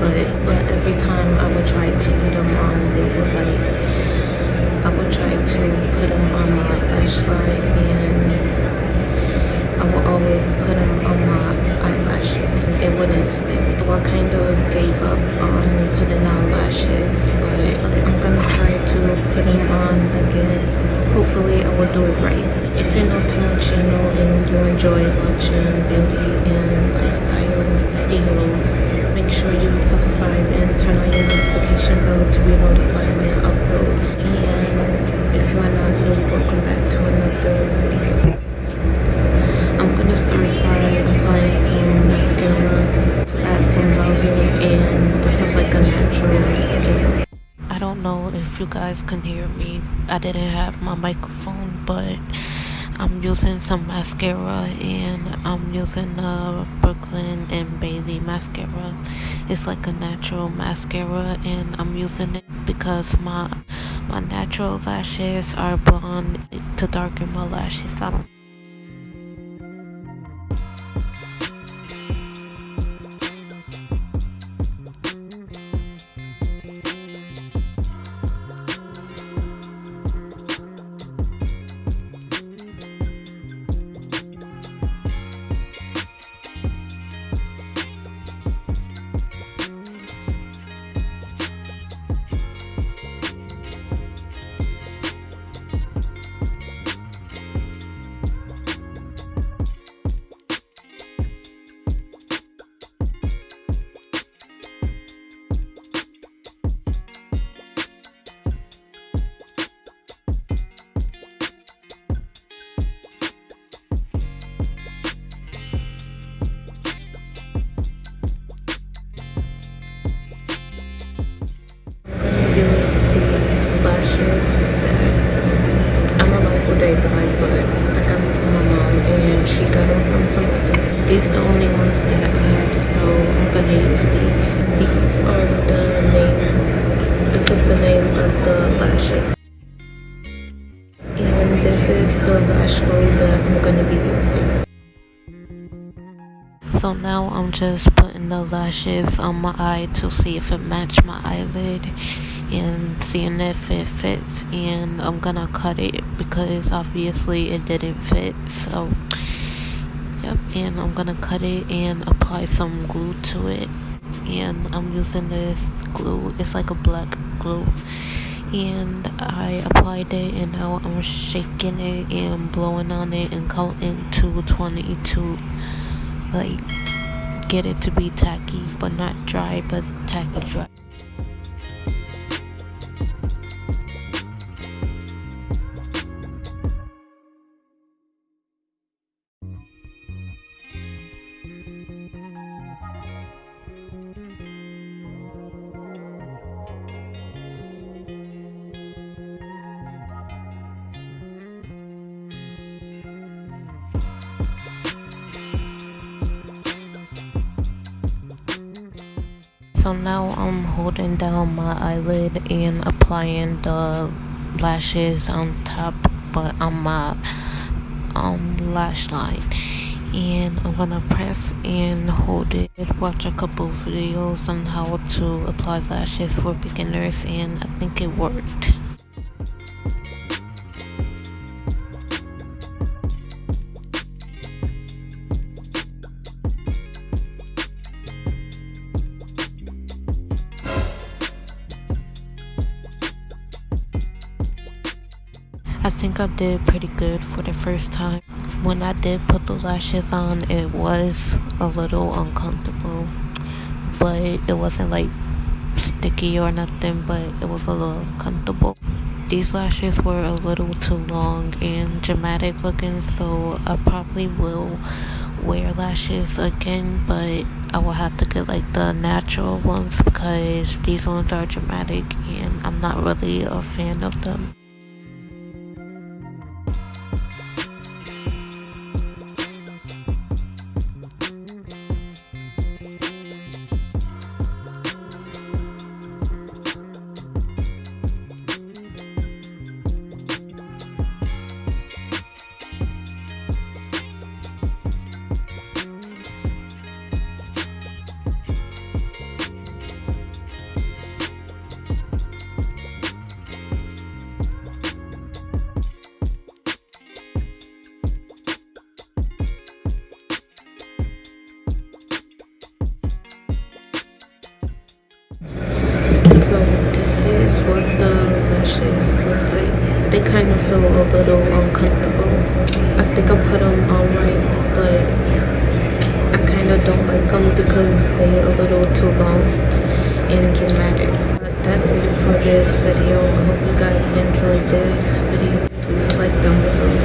but every time I would try to put them on, they would like, I would try to put them on my lash line, and I would always put them on my eyelashes and it wouldn't stick. So I kind of gave up on putting on lashes, but I'm gonna try to put them on again. Hopefully I will do it right. If you're new to my channel and you enjoy watching beauty and lifestyle videos, make sure you subscribe and turn on your notification bell to be notified when I upload. And if you are not new, welcome back to another video. I'm gonna start by applying some mascara to add some volume, and this is like a natural mascara. I don't know if you guys can hear me. I didn't have my microphone, but I'm using some mascara, and I'm using the Brooklyn and Bailey mascara. It's like a natural mascara, and I'm using it because my natural lashes are blonde. To darken my lashes, I don't. These are the only ones that I had, so I'm gonna use these. These are the name. This is the name of the lashes, and this is the lash roll that I'm gonna be using. So now I'm just putting the lashes on my eye to see if it matches my eyelid and seeing if it fits, and I'm gonna cut it because obviously it didn't fit. So yep, and I'm gonna cut it and apply some glue to it, and I'm using this glue. It's like a black glue, and I applied it, and now I'm shaking it and blowing on it and counting 220 to like get it to be tacky but not dry, but tacky dry. So now I'm holding down my eyelid and applying the lashes on top, but on my lash line, and I'm gonna press and hold it. Watch a couple videos on how to apply lashes for beginners, and I think it worked. I think I did pretty good for the first time. When I did put the lashes on, it was a little uncomfortable, but it wasn't like sticky or nothing, but it was a little uncomfortable. These lashes were a little too long and dramatic looking, so I probably will wear lashes again, but I will have to get like the natural ones because these ones are dramatic and I'm not really a fan of them. kind of feel a little uncomfortable. I think I put them on right, but I kind of don't like them because they're a little too long and dramatic. But that's it for this video. I hope you guys enjoyed this video. Please like down below.